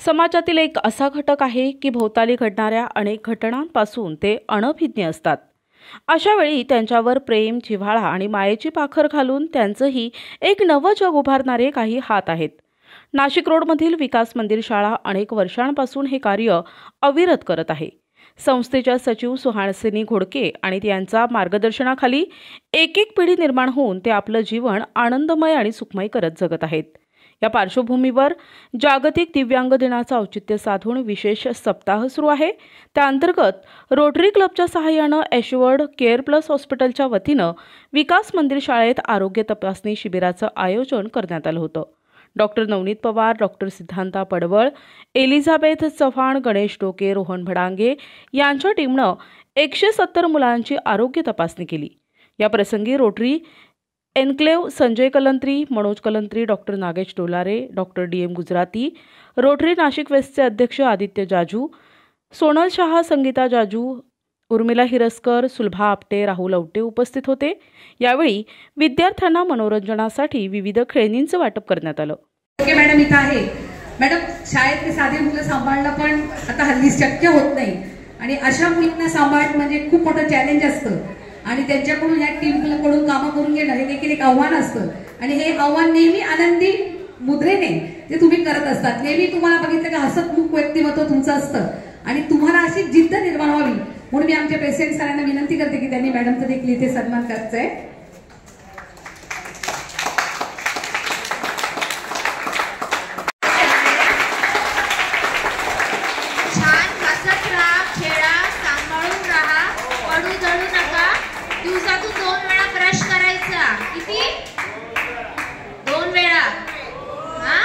समाजातील एक असा घटक आहे की भोवताली घडणाऱ्या अनेक घटनांपासून ते अनभिज्ञ असतात। अशा वेळी त्यांच्यावर प्रेम, जिव्हाळा आणि मायेची पाखर घालून त्यांचंही एक नवं जग उभारणारे काही हात आहेत। नाशिक रोडमधील विकास मंदिर शाळा अनेक वर्षांपासून हे कार्य अविरत करत आहे। संस्थेच्या सचिव सुहासिनी घोडके आणि त्यांच्या मार्गदर्शनाखाली एक एक पिढी निर्माण होऊन ते आपलं जीवन आनंदमय आणि सुखमय करत जगत आहेत। या पार्श्वभूमीवर जागतिक दिव्यांग दिनाचं औचित्य साधून विशेष सप्ताह सुरू आहे। त्या अंतर्गत रोटरी क्लबच्या सहाय्याने एश्युअर्ड केअर प्लस हॉस्पिटलच्या वतीनं विकास मंदिर शाळेत आरोग्य तपासणी शिबिराचं आयोजन करण्यात आलं होतं। डॉक्टर नवनीत पवार, डॉक्टर सिद्धांता पडवळ, एलिझाबेथ चव्हाण, गणेश डोके, रोहन भडांगे यांच्या टीमनं 170 मुलांची आरोग्य तपासणी केली। या प्रसंगी Rotary enclave Sanjay Kalantri, Manoj Kalantri, doctor Nagesh Dolare, doctor DM Gujarati, Rotary Nashik वेस्टचे अध्यक्ष आदित्य जाजू, सोनल शहा, संगीता जाजू, उर्मिला हिरसकर, सुलभा आपटे, राहुल औटे उपस्थित होते। यावेळी विद्यार्थ्यांना मनोरंजनासाठी विविध खेळणींचं वाटप करण्यात आलं। ओके मॅडम, इथं आहे मॅडम, शाळेतले साधे मुलं सांभाळणं पण आता हल्ली शक्य होत नाही आणि अशा मुलांना सांभाळणं म्हणजे खूप मोठं चॅलेंज असतं आणि त्यांच्याकडून या टीमकडून कामं करून घेणं हे देखील एक आव्हान असतं आणि हे आव्हान नेहमी आनंदी मुद्रेने ते तुम्ही करत असतात। नेहमी तुम्हाला बघितलं की हसतमुख व्यक्तिमत्व तुमचं असतं आणि तुम्हाला अशी जिद्द निर्माण व्हावी म्हणून मी आमच्या प्रेसिडेंट सरांना विनंती करते की त्यांनी मॅडमचा देखील इथे सन्मान करायचा आहे। छान हसत राहा, खेळा, सांभाळून राहा, पडू जळू नका। दिवसातून 2 वेळा ब्रश करायचा। किती? 2 वेळा। हा,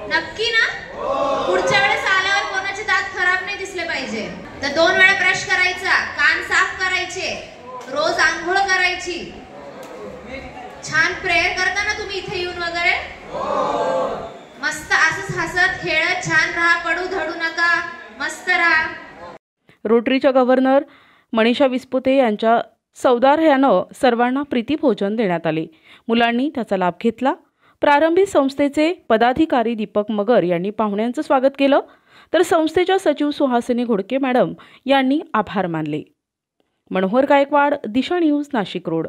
नक्की ना? पुढच्या वेळेस आल्यावर कोणाचे दात खराब नाही दिसले पाहिजे। तर 2 वेळा ब्रश करायचा, कान साफ करायचे, रोज आंघोळ करायची। छान प्रेयर करता ना तुम्ही इथे येऊन वगैरे? मस्त असंच हसत खेळत छान राहा, पडू धडू नका, मस्त राहा। रोटरीच्या गव्हर्नर मनीषा विस्पुते यांच्या सौदार्यानं सर्वांना प्रीतिभोजन देण्यात आले। मुलांनी त्याचा लाभ घेतला। प्रारंभी संस्थेचे पदाधिकारी दीपक मगर यांनी पाहुण्यांचं स्वागत केलं, तर संस्थेच्या सचिव सुहासिनी घोडके मॅडम यांनी आभार मानले। मनोहर गायकवाड, दिशा न्यूज, नाशिक रोड।